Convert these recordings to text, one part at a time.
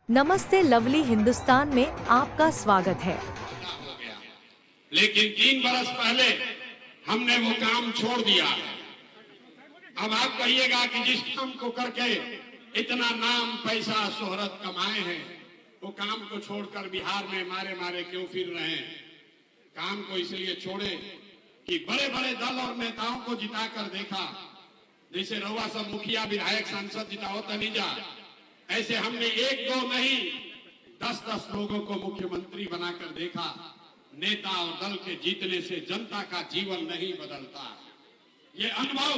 नमस्ते लवली हिंदुस्तान में आपका स्वागत है। हो गया, लेकिन 3 बरस पहले हमने वो काम छोड़ दिया। अब आप कहिएगा कि जिस काम को करके इतना नाम पैसा शोहरत कमाए हैं, वो काम को छोड़कर बिहार में मारे मारे क्यों फिर रहे हैं। काम को इसलिए छोड़े कि बड़े बड़े दल और नेताओं को जिताकर देखा, जैसे रउआ सब मुखिया विधायक सांसद जिताओ तनीजा, ऐसे हमने 1-2 नहीं 10-10 लोगों को मुख्यमंत्री बनाकर देखा। नेता और दल के जीतने से जनता का जीवन नहीं बदलता। ये अनुभव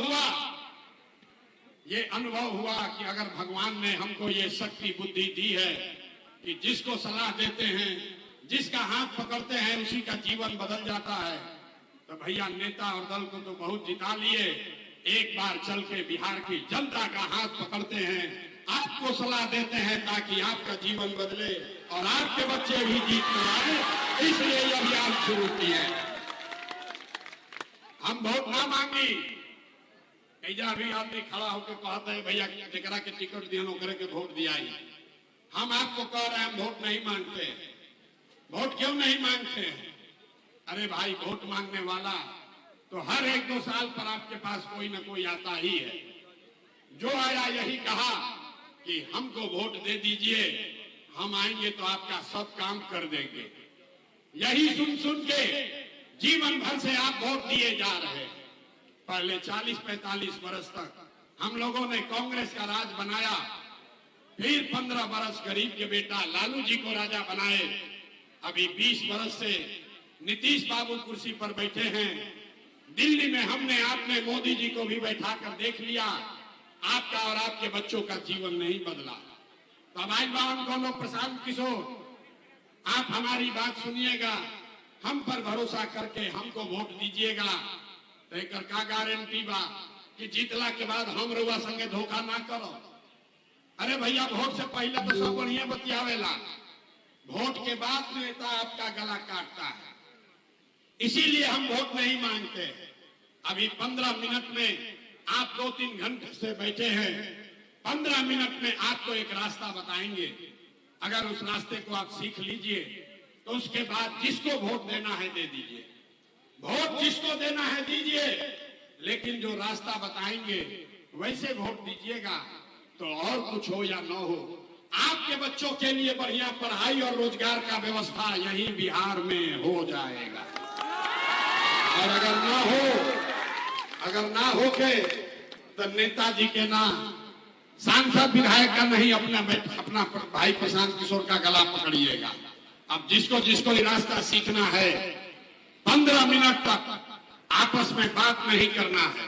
हुआ कि अगर भगवान ने हमको ये शक्ति बुद्धि दी है कि जिसको सलाह देते हैं, जिसका हाथ पकड़ते हैं, उसी का जीवन बदल जाता है, तो भैया नेता और दल को तो बहुत जिता लिए। एक बार चल के बिहार की जनता का हाथ पकड़ते हैं, आपको सलाह देते हैं ताकि आपका जीवन बदले और आपके बच्चे भी जीत कर आए। इसलिए ये अभियान शुरू किए। हम वोट ना मांगी, ऐजा भी आदमी खड़ा होकर कहता है भैया जेकरा के टिकट दिया करे के वोट दिया ही। हम आपको कह रहे हैं हम वोट नहीं मांगते। वोट क्यों नहीं मांगते हैं? अरे भाई, वोट मांगने वाला तो हर 1-2 साल पर आपके पास कोई ना कोई आता ही है। जो आया यही कहा कि हमको वोट दे दीजिए, हम आएंगे तो आपका सब काम कर देंगे। यही सुन सुन के जीवन भर से आप वोट दिए जा रहे हैं। पहले 40-45 बरस तक हम लोगों ने कांग्रेस का राज बनाया, फिर 15 बरस गरीब के बेटा लालू जी को राजा बनाए। अभी 20 बरस से नीतीश बाबू कुर्सी पर बैठे हैं। दिल्ली में हमने आपने मोदी जी को भी बैठा कर देख लिया, आपका और आपके बच्चों का जीवन नहीं बदला। तो अब आज बावन को लोग प्रशांत किशोर, आप हमारी बात सुनिएगा, हम पर भरोसा करके हमको वोट दीजिएगा। तो एक का गारंटी बा कि जीतला के बाद हम रउआ संगे धोखा ना करो। अरे भैया, वोट से पहले तो सब बढ़िया बतियावेला, वोट के बाद नेता आपका गला काटता है। इसीलिए हम वोट नहीं मांगते। अभी 15 मिनट में आप 2-3 घंटे से बैठे हैं। 15 मिनट में आपको एक रास्ता बताएंगे। अगर उस रास्ते को आप सीख लीजिए तो उसके बाद जिसको वोट देना है दे दीजिए, वोट जिसको देना है दीजिए, लेकिन जो रास्ता बताएंगे वैसे वोट दीजिएगा। तो और कुछ हो या न हो, आपके बच्चों के लिए बढ़िया पढ़ाई और रोजगार का व्यवस्था यही बिहार में हो जाएगा। और अगर ना हो के तो नेताजी के ना, सांसद विधायक का नहीं, अपना भाई प्रशांत किशोर का गला पकड़िएगा। अब जिसको जिसको ये रास्ता सीखना है, 15 मिनट तक आपस में बात नहीं करना है।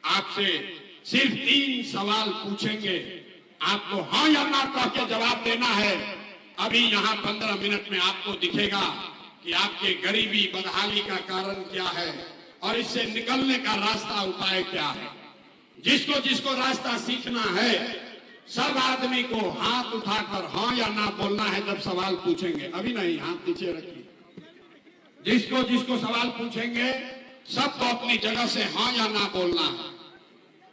आपसे सिर्फ 3 सवाल पूछेंगे, आपको हाँ या ना कह के जवाब देना है। अभी यहाँ 15 मिनट में आपको दिखेगा कि आपके गरीबी बदहाली का कारण क्या है और इससे निकलने का रास्ता उपाय क्या है। जिसको जिसको रास्ता सीखना है, सब आदमी को हाथ उठाकर हाँ या ना बोलना है जब सवाल पूछेंगे। अभी नहीं, हाथ नीचे रखिए। जिसको जिसको सवाल पूछेंगे सबको अपनी जगह से हाँ या ना बोलना है।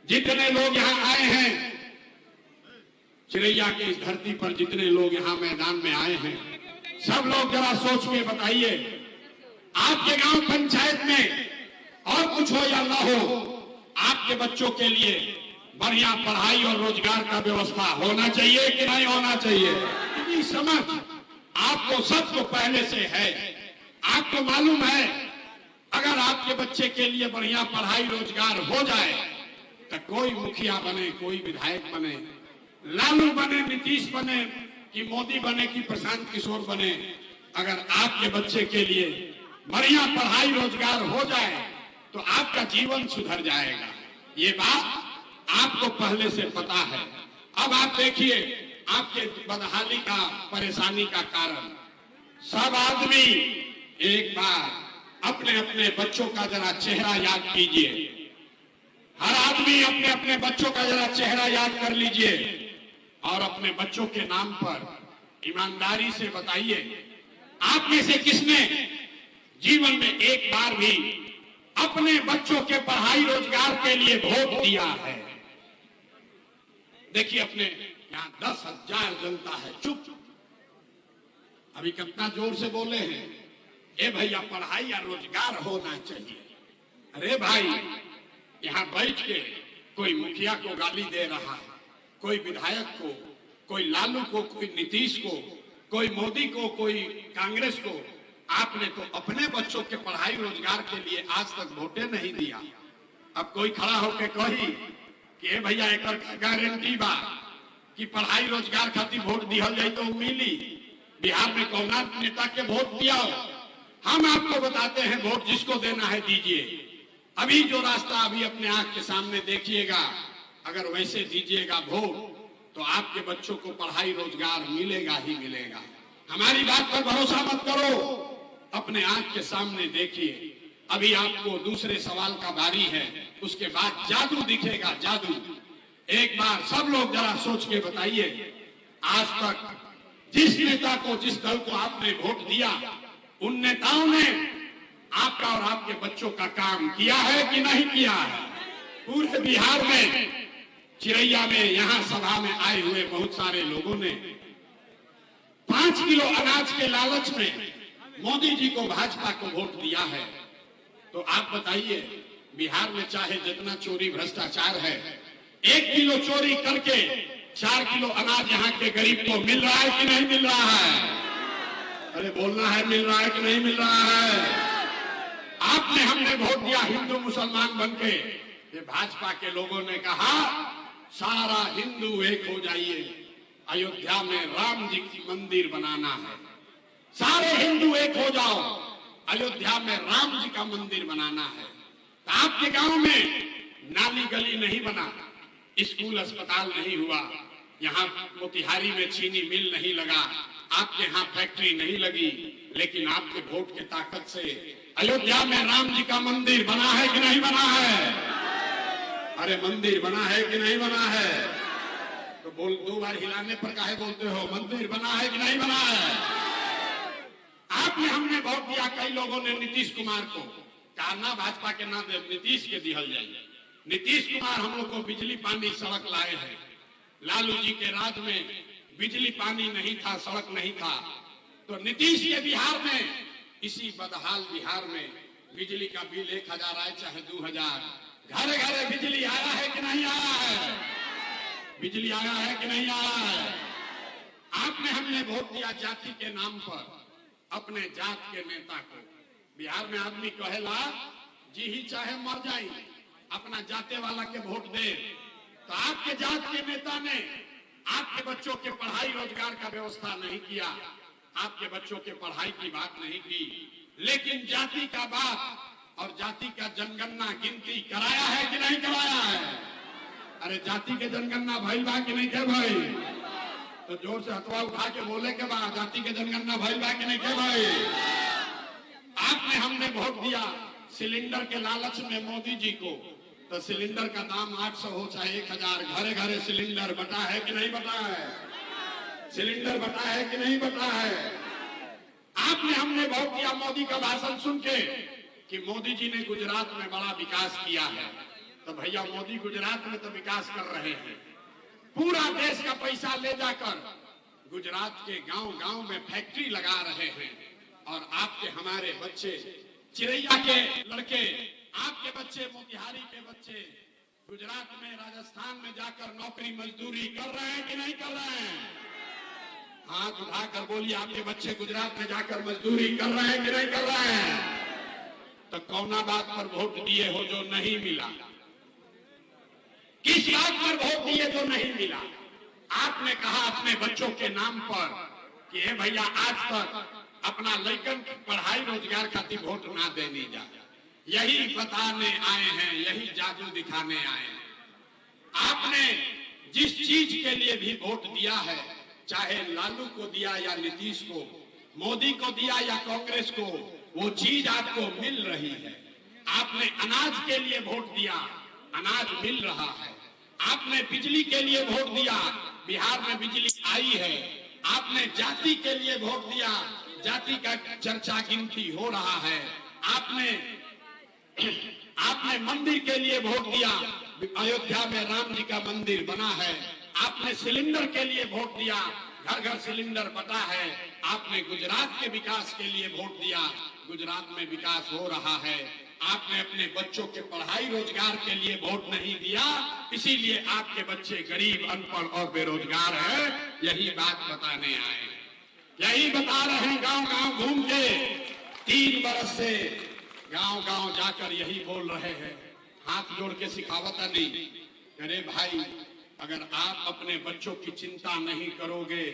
जितने लोग यहाँ आए हैं, चिड़ैया की इस धरती पर जितने लोग यहाँ मैदान में आए हैं, सब लोग जरा सोच के बताइए, आपके गांव पंचायत में और कुछ हो या ना हो, आपके बच्चों के लिए बढ़िया पढ़ाई और रोजगार का व्यवस्था होना चाहिए कि नहीं होना चाहिए? इतनी समझ आपको सबको पहले से है। आपको मालूम है अगर आपके बच्चे के लिए बढ़िया पढ़ाई रोजगार हो जाए तो कोई मुखिया बने, कोई विधायक बने, लालू बने, नीतीश बने कि मोदी बने कि प्रशांत किशोर बने, अगर आपके बच्चे के लिए बढ़िया पढ़ाई रोजगार हो जाए तो आपका जीवन सुधर जाएगा। ये बात आपको पहले से पता है। अब आप देखिए आपके बदहाली का, परेशानी का कारण। सब आदमी एक बार अपने अपने बच्चों का जरा चेहरा याद कीजिए। हर आदमी अपने अपने बच्चों का जरा चेहरा याद कर लीजिए और अपने बच्चों के नाम पर ईमानदारी से बताइए, आप में से किसने जीवन में एक बार भी अपने बच्चों के पढ़ाई रोजगार के लिए वोट दिया है? देखिए अपने यहाँ 10,000 जनता है चुप। अभी कितना जोर से बोले हैं, ए भैया पढ़ाई या रोजगार होना चाहिए। अरे भाई, यहाँ बैठ के कोई मुखिया को गाली दे रहा है, कोई विधायक को, कोई लालू को, कोई नीतीश को, कोई मोदी को, कोई कांग्रेस को। आपने तो अपने बच्चों के पढ़ाई रोजगार के लिए आज तक वोटे नहीं दिया। अब कोई खड़ा होकर कही कि ए भैया एक गारंटी बा कि पढ़ाई रोजगार खातिर वोट दिहल जाए तो मिली। बिहार में कौन नेता के वोट दिया हो? हम आपको बताते हैं, वोट जिसको देना है दीजिए। अभी जो रास्ता अभी अपने आंख के सामने देखिएगा, अगर वैसे दीजिएगा वोट तो आपके बच्चों को पढ़ाई रोजगार मिलेगा ही मिलेगा। हमारी बात पर भरोसा मत करो, अपने आंख के सामने देखिए। अभी आपको दूसरे सवाल का बारी है, उसके बाद जादू दिखेगा, जादू। एक बार सब लोग जरा सोच के बताइए, आज तक जिस नेता को, जिस दल को आपने वोट दिया, उन नेताओं ने आपका और आपके बच्चों का काम किया है कि नहीं किया है? पूरे बिहार में, चिरैया में, यहाँ सभा में आए हुए बहुत सारे लोगों ने 5 किलो अनाज के लालच में मोदी जी को, भाजपा को वोट दिया है। तो आप बताइए, बिहार में चाहे जितना चोरी भ्रष्टाचार है, 1 किलो चोरी करके 4 किलो अनाज यहाँ के गरीब को मिल रहा है कि नहीं मिल रहा है? अरे बोलना है, मिल रहा है कि नहीं मिल रहा है? आपने, हमने वोट दिया हिंदू मुसलमान बनके। ये भाजपा के लोगों ने कहा सारा हिंदू एक हो जाइए, अयोध्या में राम जी की मंदिर बनाना है। सारे हिंदू एक हो जाओ, अयोध्या में राम जी का मंदिर बनाना है। तो आपके गांव में नाली गली नहीं बना, स्कूल अस्पताल नहीं हुआ, यहाँ मोतिहारी में चीनी मिल नहीं लगा, आपके यहाँ फैक्ट्री नहीं लगी, लेकिन आपके वोट की ताकत से अयोध्या में राम जी का मंदिर बना है कि नहीं बना है? अरे मंदिर बना है कि नहीं बना है? तो बोल, 2 बार हिलाने पर काहे बोलते हो? मंदिर बना है कि नहीं बना है? आपने, हमने वोट दिया, कई लोगों ने नीतीश कुमार को कहा ना भाजपा के ना दे, नीतीश के दिहल जाइए। नीतीश कुमार हम लोग को बिजली पानी सड़क लाए हैं। लालू जी के राज में बिजली पानी नहीं था, सड़क नहीं था, तो नीतीश के बिहार में, इसी बदहाल बिहार में बिजली का बिल 1,000 आए चाहे 2,000, घरे घरे बिजली आया है कि नहीं आया है? बिजली आया है कि नहीं आया है? आपने, हमने वोट दिया जाति के नाम पर, अपने जात के नेता को। बिहार में आदमी कहेला जी ही चाहे मर जाए, अपना जाते वाला के वोट दे। तो आपके जात के नेता ने आपके बच्चों के पढ़ाई रोजगार का व्यवस्था नहीं किया, आपके बच्चों के पढ़ाई की बात नहीं की, लेकिन जाति का बात और जाति का जनगणना गिनती कराया है कि नहीं कराया है? अरे जाति के जनगणना भइल बा कि नहीं के भाई? तो जोर से हथवा उठा के बोले के बाद, जाति के जनगणना भइल बा कि नहीं के भाई? आपने, हमने वोट दिया सिलेंडर के लालच में मोदी जी को, तो सिलेंडर का दाम 800 हो चाहे 1,000, घरे घरे सिलेंडर बटा है कि नहीं बटा है? सिलेंडर बटा है कि नहीं बटा है? आपने, हमने वोट दिया मोदी का भाषण सुन के कि मोदी जी ने गुजरात में बड़ा विकास किया है। तो भैया, मोदी गुजरात में तो विकास कर रहे हैं, पूरा देश का पैसा ले जाकर गुजरात के गांव गांव में फैक्ट्री लगा रहे हैं, और आपके, हमारे बच्चे, चिरैया के लड़के, आपके बच्चे, मोतिहारी के बच्चे गुजरात में, राजस्थान में जाकर नौकरी मजदूरी कर रहे हैं कि नहीं कर रहे हैं? हाथ उठाकर बोलिए, आपके बच्चे गुजरात में जाकर मजदूरी कर रहे हैं कि नहीं कर रहे हैं? तो कौना बात पर वोट दिए हो जो नहीं मिला? किस बात पर वोट दिए जो नहीं मिला? आपने कहा अपने बच्चों के नाम पर कि हे भैया, आज तक अपना लड़कन की पढ़ाई रोजगार खातिर वोट ना देनी जा, यही बताने आए हैं, यही जादू दिखाने आए हैं। आपने जिस चीज के लिए भी वोट दिया है, चाहे लालू को दिया या नीतीश को, मोदी को दिया या कांग्रेस को, वो चीज आपको मिल रही है। आपने अनाज के लिए वोट दिया, अनाज मिल रहा है। आपने बिजली के लिए वोट दिया, बिहार में बिजली आई है। आपने जाति के लिए वोट दिया, जाति का चर्चा गिनती हो रहा है। आपने मंदिर के लिए वोट दिया, अयोध्या में राम जी का मंदिर बना है। आपने सिलेंडर के लिए वोट दिया, घर घर सिलेंडर बटा है। आपने गुजरात के विकास के लिए वोट दिया, गुजरात में विकास हो रहा है। आपने अपने बच्चों के पढ़ाई रोजगार के लिए वोट नहीं दिया, इसीलिए आपके बच्चे गरीब, अनपढ़ और बेरोजगार हैं। यही बात बताने आए, यही बता रहे हैं। गांव गांव घूम के 3 बरस से गांव गांव जाकर यही बोल रहे हैं, हाथ जोड़ के सिखावता नहीं। अरे भाई, अगर आप अपने बच्चों की चिंता नहीं करोगे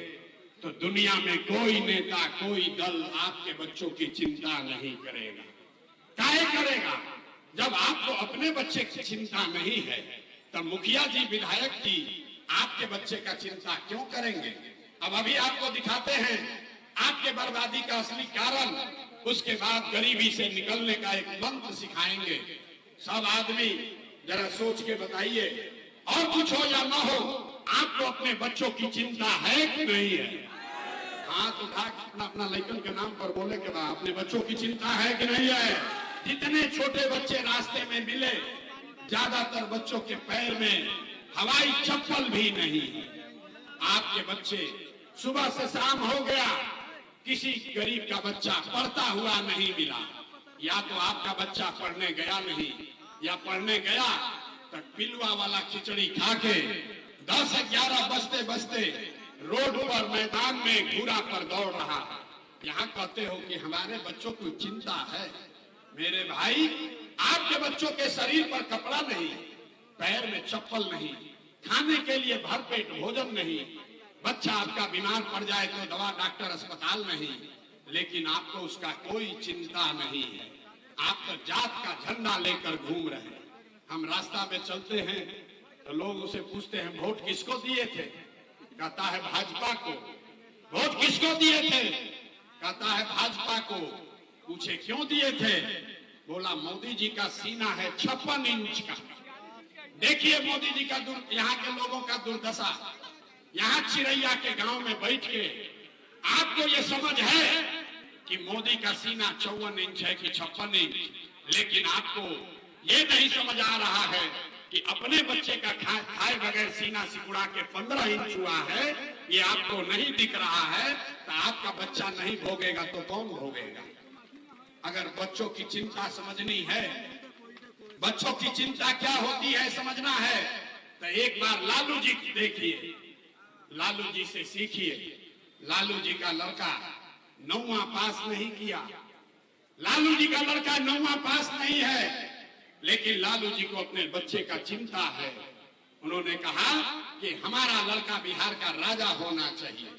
तो दुनिया में कोई नेता, कोई दल आपके बच्चों की चिंता नहीं करेगा। काहे करेगा? जब आपको अपने बच्चे की चिंता नहीं है, तब मुखिया जी, विधायक जी आपके बच्चे का चिंता क्यों करेंगे? अब अभी आपको दिखाते हैं आपके बर्बादी का असली कारण। उसके बाद गरीबी से निकलने का एक मंत्र सिखाएंगे। सब आदमी जरा सोच के बताइए, और कुछ हो या ना हो, आपको अपने बच्चों की चिंता है कि नहीं है? हाथ उठा के अपना लड़कन के नाम पर बोले के बाद अपने बच्चों की चिंता है कि नहीं है? जितने छोटे बच्चे रास्ते में मिले, ज्यादातर बच्चों के पैर में हवाई चप्पल भी नहीं है। आपके बच्चे, सुबह से शाम हो गया, किसी गरीब का बच्चा पढ़ता हुआ नहीं मिला। या तो आपका बच्चा पढ़ने गया नहीं, या पढ़ने गया तक पिलुआ वाला खिचड़ी खा के 10-11 बजते बजते रोड पर, मैदान में घूरा पर दौड़ रहा है। यहाँ कहते हो कि हमारे बच्चों को चिंता है। मेरे भाई, आपके बच्चों के शरीर पर कपड़ा नहीं, पैर में चप्पल नहीं, खाने के लिए भरपेट भोजन नहीं। बच्चा आपका बीमार पड़ जाए तो दवा, डॉक्टर, अस्पताल नहीं, लेकिन आपको उसका कोई चिंता नहीं है। आप तो जात का झंडा लेकर घूम रहे हैं। हम रास्ता में चलते हैं तो लोग उसे पूछते हैं, वोट किसको दिए थे? कहता है भाजपा को। वोट किसको दिए थे? कहता है भाजपा को। पूछे क्यों दिए थे? बोला मोदी जी का सीना है 56 इंच का। देखिए मोदी जी का यहाँ के लोगों का दुर्दशा। यहाँ चिरैया के गांव में बैठ के आपको ये समझ है कि मोदी का सीना 54 इंच है कि 56 इंच, लेकिन आपको ये नहीं समझ आ रहा है कि अपने बच्चे का खाए बगैर सीना सिकुड़ा के 15 इंच हुआ है। ये आपको नहीं दिख रहा है तो आपका बच्चा नहीं भोगेगा तो कौन भोगेगा? अगर बच्चों की चिंता समझनी है, बच्चों की चिंता क्या होती है समझना है, तो एक बार लालू जी देखिए, लालू जी से सीखिए। लालू जी का लड़का 9वां पास नहीं किया, लालू जी का लड़का 9वां पास नहीं है, लेकिन लालू जी को अपने बच्चे का चिंता है। उन्होंने कहा कि हमारा लड़का बिहार का राजा होना चाहिए।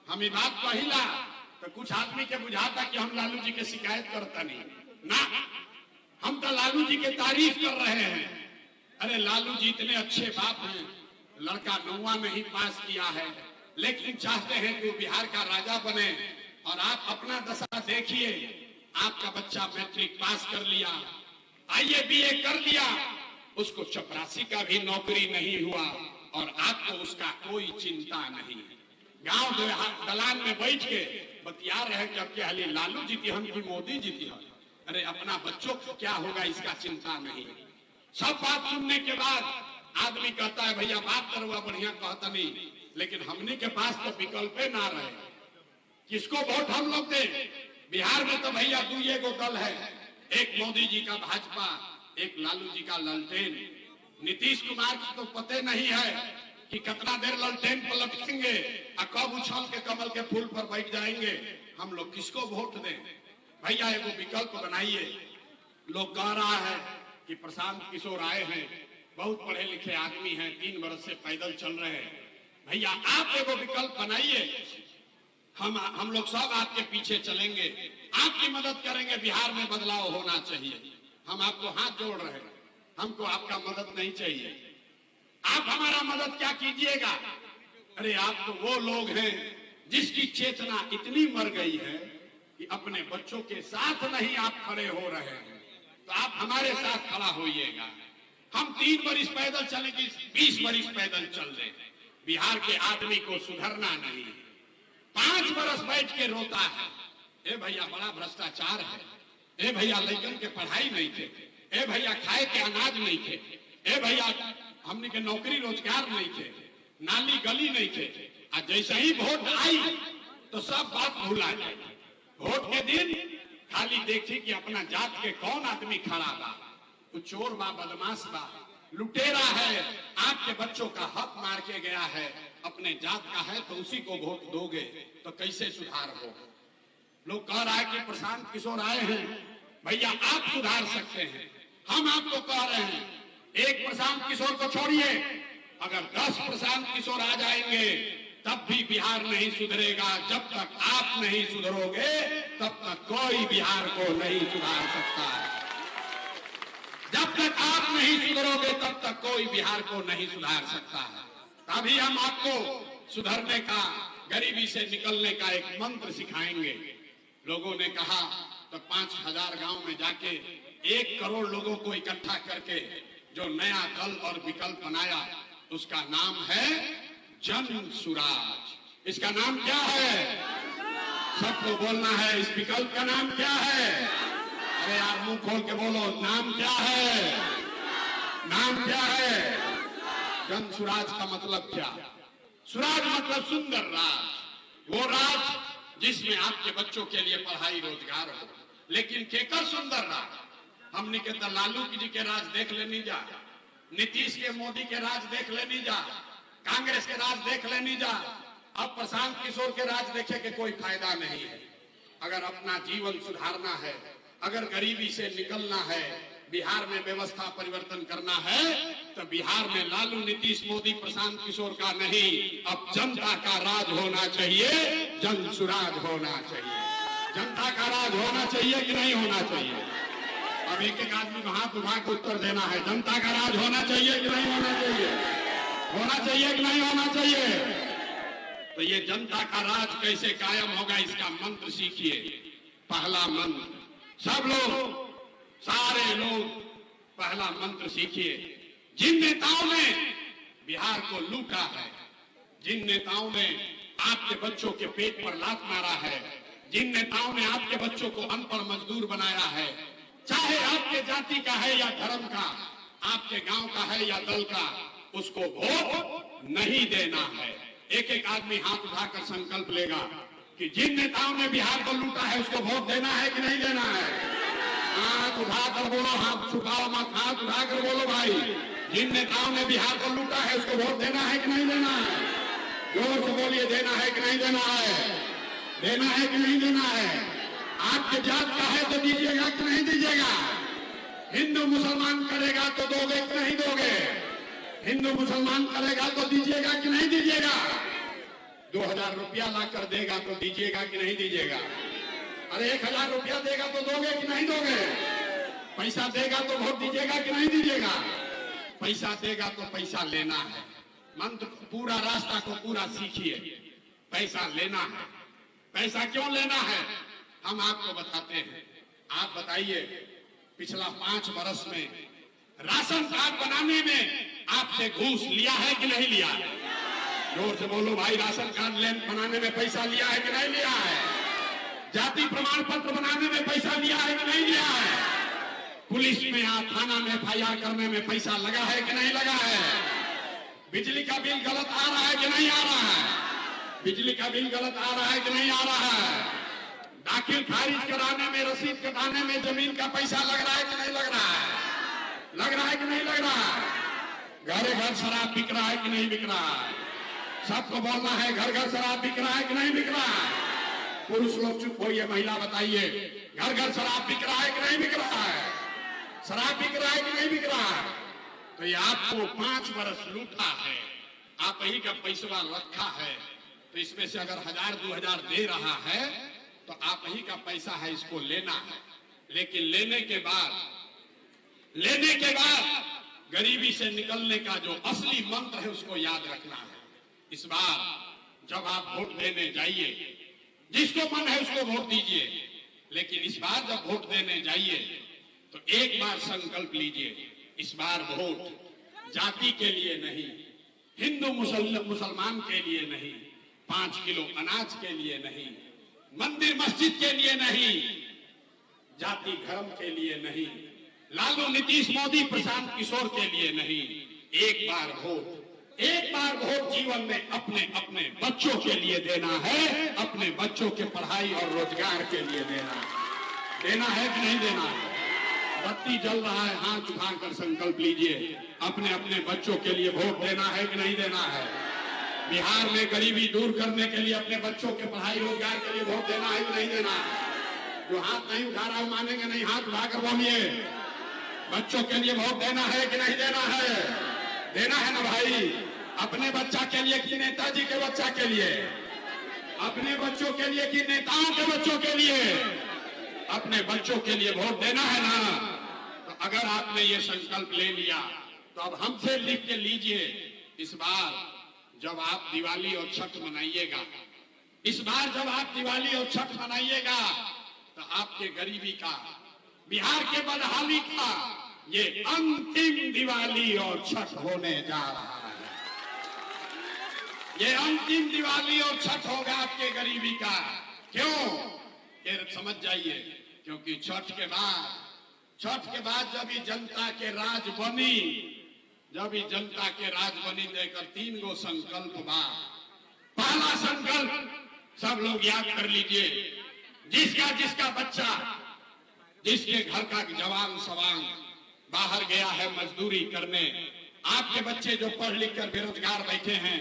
हम ये बात कहिला तो कुछ आदमी के बुझाता कि हम लालू जी के शिकायत करता नहीं ना, हम तो लालू जी के तारीफ कर रहे हैं। अरे लालू जी इतने अच्छे बाप हैं, लड़का 9वां नहीं पास किया है, लेकिन चाहते हैं कि वो बिहार का राजा बने। और आप अपना दशा देखिए, आपका बच्चा मैट्रिक पास कर लिया, आईए बीए कर लिया, उसको चपरासी का भी नौकरी नहीं हुआ और आपको उसका कोई चिंता नहीं है। गांव दलान में बैठ के बतिया रहे कि अब क्या हाली लालू जीती हम कि मोदी जीती हम। अरे अपना बच्चों को क्या होगा इसका चिंता नहीं। सब बात सुनने के बाद आदमी कहता है भैया बात करो, बढ़िया कहता नहीं, लेकिन हमने के पास तो विकल्प ना रहे, किसको वोट हम लोग दे? बिहार में तो भैया 2 दल है, एक मोदी जी का भाजपा, एक लालू जी का ललटेन। नीतीश कुमार की तो पते नहीं है कि कितना देर ललटेन पर लटकेंगे और कब उछल के कमल के फूल पर बैठ जाएंगे। हम लोग किसको वोट दें? भैया एगो विकल्प बनाइए। लोग कह रहा है कि प्रशांत किशोर आए हैं, बहुत पढ़े लिखे आदमी हैं, 3 बरस से पैदल चल रहे हैं। भैया आप एगो विकल्प बनाइए, हम लोग सब आपके पीछे चलेंगे, आपकी मदद करेंगे, बिहार में बदलाव होना चाहिए। हम आपको हाथ जोड़ रहे हैं, हमको आपका मदद नहीं चाहिए। आप हमारा मदद क्या कीजिएगा? अरे आप तो वो लोग हैं जिसकी चेतना इतनी मर गई है कि अपने बच्चों के साथ नहीं आप खड़े हो रहे हैं, तो आप हमारे साथ खड़ा होइएगा। हम 3 बरिस पैदल चलेंगे, 20 बरिस पैदल चल रहे। बिहार के आदमी को सुधरना नहीं, 5 बरस बैठ के रोता है, ए भैया बड़ा भ्रष्टाचार है, ए भैया लड़कन के पढ़ाई नहीं थे, ए भैया खाए के अनाज नहीं थे, ए भैया हमने के नौकरी रोजगार नहीं थे। नाली गली नहीं थे। आज जैसे ही वोट आई तो सब बात भुला जाए। वोट के दिन खाली देखी कि अपना जात के कौन आदमी खड़ा बा, कुछ चोर बा, बदमाश बा, लुटेरा है, आपके बच्चों का हक मार के गया है, अपने जात का है तो उसी को वोट दोगे तो कैसे सुधार हो। लोग कह रहा है कि प्रशांत किशोर आए हैं, भैया आप सुधार सकते हैं। हम आपको कह रहे हैं एक प्रशांत किशोर को छोड़िए, अगर 10 प्रशांत किशोर आ जाएंगे तब भी बिहार नहीं सुधरेगा। जब तक आप नहीं सुधरोगे तब तक कोई बिहार को नहीं सुधार सकता है। जब तक आप नहीं सुधरोगे तब तक कोई बिहार को नहीं सुधार सकता है। तभी हम आपको सुधरने का, गरीबी से निकलने का एक मंत्र सिखाएंगे। लोगों ने कहा तो 5000 गांव में जाके 1 करोड़ लोगों को इकट्ठा करके जो नया दल और विकल्प बनाया उसका नाम है जन सुराज। इसका नाम क्या है? सबको बोलना है, इस विकल्प का नाम क्या है? अरे यार मुंह खोल के बोलो, नाम क्या है? नाम क्या है? जन सुराज का मतलब क्या? सुराज मतलब सुंदर राज, वो राज जिसमें आपके बच्चों के लिए पढ़ाई रोजगार हो। लेकिन केकर सुंदर राज? हमने के तो लालू जी के राज देख लेनी जा, नीतीश के मोदी के राज देख लेनी जा, कांग्रेस के राज देख लेनी जा। अब प्रशांत किशोर के राज देखे के कोई फायदा नहीं है। अगर अपना जीवन सुधारना है, अगर गरीबी से निकलना है, बिहार में व्यवस्था परिवर्तन करना है तो बिहार में लालू, नीतीश, मोदी, प्रशांत किशोर का नहीं, अब जनता का राज होना चाहिए, जन सुराज होना चाहिए। जनता का राज होना चाहिए कि नहीं होना चाहिए? अब एक एक आदमी हाथ उठा के उत्तर देना है। जनता का राज होना चाहिए कि नहीं होना चाहिए? होना चाहिए कि नहीं होना चाहिए? तो ये जनता का राज कैसे कायम होगा इसका मंत्र सीखिए। पहला मंत्र, सब लोग, सारे लोग पहला मंत्र सीखिए। जिन नेताओं ने बिहार को लूटा है, जिन नेताओं ने आपके बच्चों के पेट पर लात मारा है, जिन नेताओं ने आपके बच्चों को अनपढ़ मजदूर बनाया है, चाहे आपके जाति का है या धर्म का, आपके गांव का है या दल का, उसको वोट नहीं देना है। एक एक आदमी हाथ उठाकर संकल्प लेगा कि जिन नेताओं ने बिहार को लूटा है उसको वोट देना है कि नहीं देना है? हाथ उठाकर बोलो, हाथ छुपाओ मत, हाथ उठाकर बोलो भाई, जिन नेताओं ने बिहार को लूटा है उसको वोट देना है कि नहीं देना है? जोर से बोलिए, देना है कि नहीं देना है? देना है कि नहीं देना है? आपके जात का है तो दीजिएगा कि नहीं दीजिएगा? हिंदू मुसलमान करेगा तो दोगे कि नहीं दोगे? हिंदू मुसलमान करेगा तो दीजिएगा कि नहीं दीजिएगा? 2000 रुपया ला कर देगा तो दीजिएगा कि नहीं दीजिएगा? अरे 1000 रुपया देगा तो दोगे कि नहीं दोगे? पैसा देगा तो वोट दीजिएगा कि नहीं दीजिएगा? पैसा देगा तो पैसा लेना है। मंत्र पूरा रास्ता को पूरा सीखिए। पैसा लेना है। पैसा क्यों लेना है हम आपको बताते हैं। आप बताइए, पिछला 5 वर्ष में राशन कार्ड बनाने में आपसे घूस लिया है कि नहीं लिया है? जोर से बोलो भाई, राशन कार्ड बनाने में पैसा लिया है कि नहीं लिया है? जाति प्रमाण पत्र बनाने में पैसा लिया है कि नहीं लिया है? पुलिस में या थाना में FIR करने में पैसा लगा है कि नहीं लगा है? बिजली का बिल गलत आ रहा है कि नहीं आ रहा है? बिजली का बिल गलत आ रहा है कि नहीं आ रहा है? दाखिल खारिज कराने में, रसीद कटाने में जमीन का पैसा लग रहा है कि नहीं लग रहा है? लग रहा है कि नहीं लग रहा है? घरे घर शराब बिक रहा है कि नहीं बिक रहा है? सबको बोलना है, घर घर शराब बिक रहा है कि नहीं बिक रहा है? पुरुष लोग चुप होइए, महिला बताइए, घर घर शराब बिक रहा है कि नहीं बिक रहा है? शराब बिक रहा है कि नहीं बिक रहा है? तो ये आपको 5 वर्ष लूटा है, आप ही का पैसा रखा है, तो इसमें से अगर 1000-2000 दे रहा है तो आप ही का पैसा है, इसको लेना है। लेकिन लेने के बाद गरीबी से निकलने का जो असली मंत्र है उसको याद रखना है। इस बार जब आप वोट देने जाइए, जिसको मन है उसको वोट दीजिए, लेकिन इस बार जब वोट देने जाइए तो एक बार संकल्प लीजिए, इस बार वोट जाति के लिए नहीं, हिंदू मुसलमान के लिए नहीं, 5 किलो अनाज के लिए नहीं, मंदिर मस्जिद के लिए नहीं, जाति धर्म के लिए नहीं, लालू नीतीश मोदी प्रशांत किशोर के लिए नहीं, एक बार वोट एक बार वोट जीवन में अपने अपने बच्चों के लिए देना है, अपने बच्चों के पढ़ाई और रोजगार के लिए देना है कि नहीं देना है? बत्ती जल रहा है, हाथ उठाकर संकल्प लीजिए, अपने अपने बच्चों के लिए वोट देना है कि नहीं देना है? बिहार में गरीबी दूर करने के लिए अपने बच्चों के पढ़ाई रोजगार के लिए वोट देना है कि नहीं देना है? जो हाथ नहीं उठा रहा है मानेंगे नहीं, हाथ उठाकर बोलिए, बच्चों के लिए वोट देना है कि नहीं देना है? देना है ना भाई? अपने बच्चा के लिए कि नेताजी के बच्चा के लिए? अपने बच्चों के लिए कि नेताओं के बच्चों के लिए? अपने बच्चों के लिए वोट देना है ना? तो अगर आपने ये संकल्प ले लिया तो अब हमसे लिख के लीजिए, इस बार जब आप दिवाली और छठ मनाइएगा, इस बार जब आप दिवाली और छठ मनाइएगा तो आपके गरीबी का, बिहार के बदहाली का ये अंतिम दिवाली और छठ होने जा रहा है। ये अंतिम दिवाली और छठ होगा आपके गरीबी का। क्यों? ये समझ जाइए, क्योंकि छठ के बाद जब ये जनता के राज बनी, जब ये जनता के राज बनी देकर 3 गो संकल्प बा। पहला संकल्प सब लोग याद कर लीजिए, जिसका बच्चा, जिसके घर का जवान सवांग बाहर गया है मजदूरी करने, आपके बच्चे जो पढ़ लिख कर बेरोजगार बैठे हैं,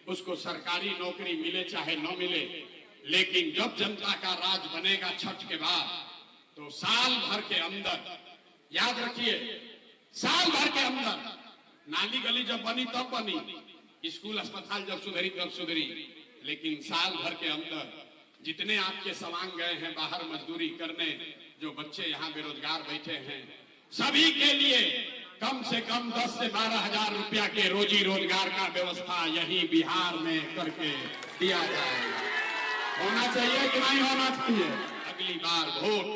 उसको सरकारी नौकरी मिले चाहे न मिले, लेकिन जब जनता का राज बनेगा छठ के बाद, तो साल भर के अंदर, याद रखिए, साल भर के अंदर नाली गली जब बनी तब बनी, स्कूल अस्पताल जब सुधरी तब सुधरी, लेकिन साल भर के अंदर जितने आपके सवांग गए हैं बाहर मजदूरी करने, जो बच्चे यहाँ बेरोजगार बैठे हैं, सभी के लिए कम से कम 10 से 12 हजार रुपया के रोजी रोजगार का व्यवस्था यही बिहार में करके दिया जाएगा। होना चाहिए कि नहीं होना चाहिए? अगली बार वोट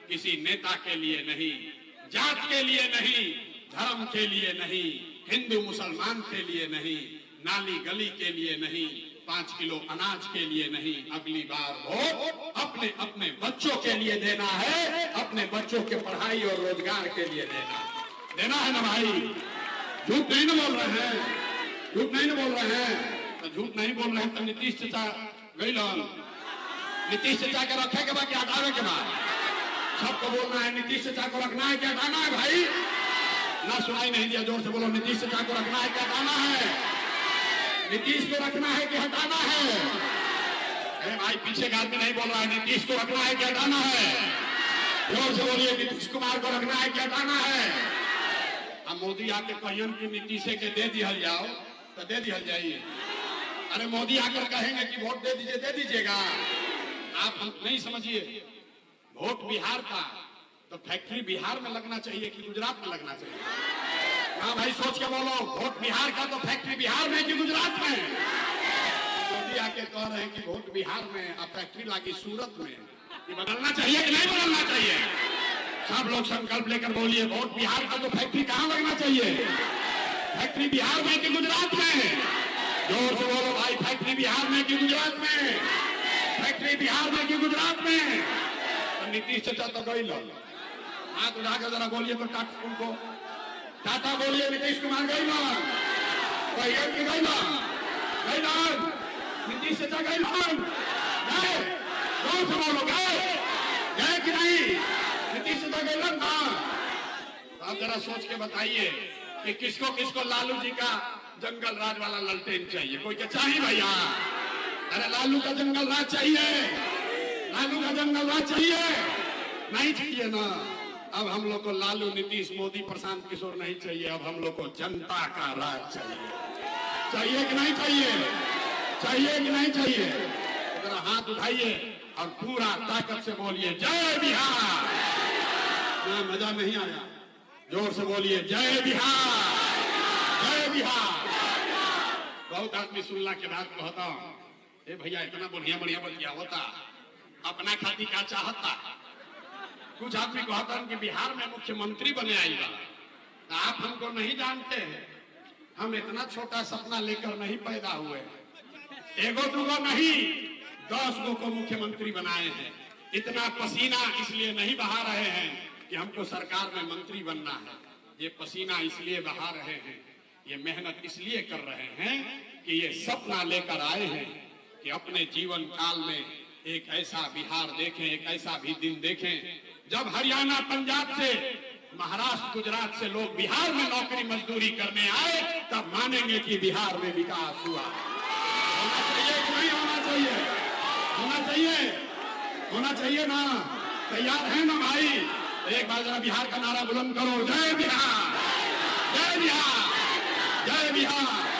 किसी नेता के लिए नहीं, जात के लिए नहीं, धर्म के लिए नहीं, हिंदू मुसलमान के लिए नहीं, नाली गली के लिए नहीं, 5 किलो अनाज के लिए नहीं, अगली बार वोट अपने अपने बच्चों के लिए देना है, अपने बच्चों के पढ़ाई और रोजगार के लिए देना है ना भाई? झूठ नहीं ना बोल रहे हैं? झूठ नहीं ना बोल रहे हैं? तो झूठ नहीं बोल रहे हैं तो नीतीश चाचा गई लन, नीतीश चाचा के रखे के बाद क्या हटावे के बाद? सबको बोलना है नीतीश चाचा को रखना है क्या हटाना है भाई? ना सुनाई नहीं दिया, जोर से बोलो, नीतीश चाचा को रखना है क्या हटाना है? नीतीश को रखना है कि हटाना है? अरे भाई पीछे का आदमी नहीं बोल रहा है, नीतीश को रखना है कि हटाना है? जोर से बोलिए, नीतीश कुमार को रखना है कि हटाना है? अब मोदी आके कहियन कि नीतीश के दे दिया जाओ तो दे दिया जाइए। अरे मोदी आकर कहेंगे कि वोट दे दीजिए, दे दीजिएगा? आप नहीं समझिए, वोट बिहार का तो फैक्ट्री बिहार में लगना चाहिए कि गुजरात में लगना चाहिए? हाँ भाई सोच के बोलो, वोट बिहार का तो फैक्ट्री बिहार में कि गुजरात में? मोदी आके कह रहे हैं कि वोट बिहार में और फैक्ट्री लगी सूरत में। ये बदलना चाहिए कि नहीं बदलना चाहिए? सब लोग संकल्प लेकर बोलिए, वोट बिहार का तो फैक्ट्री कहाँ लगना चाहिए? फैक्ट्री बिहार में कि गुजरात में? जोर से बोलो भाई, फैक्ट्री बिहार में कि गुजरात में? फैक्ट्री बिहार में कि गुजरात में? तो नीतीश चाचा तो गई लो, हाथ उठाकर जरा बोलिए तो टाटा, उनको टाटा बोलिए, नीतीश कुमार गई लो, की गई लो, नीतीश चाचा गई लो, गए, जोर से बोलो, गए कि नहीं? नीतीश चाचा गई लो ना? आप जरा सोच के बताइए कि किसको किसको लालू जी का जंगल राज वाला ललटेन चाहिए? कोई क्या चाहिए भैया? अरे लालू का जंगल राज चाहिए, लालू का जंगल राज चाहिए? नहीं चाहिए ना। अब हम लोग को लालू, नीतीश, मोदी, प्रशांत किशोर नहीं चाहिए, अब हम लोग को जनता का राज चाहिए। चाहिए कि नहीं चाहिए? चाहिए कि नहीं चाहिए? जरा हाथ उठाइए और पूरा ताकत से बोलिए, जय बिहार। ना मजा नहीं आया, जोर से बोलिए, जय बिहार, जय बिहार। बहुत आदमी सुनला के बाद कहता, ए भैया इतना बढ़िया बढ़िया बतिया होता, अपना खाती का चाहता। कुछ आदमी कहता कि बिहार में मुख्यमंत्री बने आएगा, तो आप हमको नहीं जानते हैं, हम इतना छोटा सपना लेकर नहीं पैदा हुए, एगो दूगो नहीं 10 गो को मुख्यमंत्री बनाए हैं। इतना पसीना इसलिए नहीं बहा रहे हैं कि हमको सरकार में मंत्री बनना है, ये पसीना इसलिए बहा रहे हैं ये मेहनत इसलिए कर रहे हैं कि ये सपना लेकर आए हैं कि अपने जीवन काल में एक ऐसा बिहार देखें, एक ऐसा भी दिन देखें जब हरियाणा, पंजाब से, महाराष्ट्र, गुजरात से लोग बिहार में नौकरी मजदूरी करने आए, तब मानेंगे कि बिहार में विकास हुआ। होना चाहिए कि नहीं होना चाहिए? होना चाहिए, होना चाहिए ना? तैयार है ना भाई? एक बार जरा बिहार का नारा बुलंद करो, जय बिहार, जय बिहार, जय बिहार।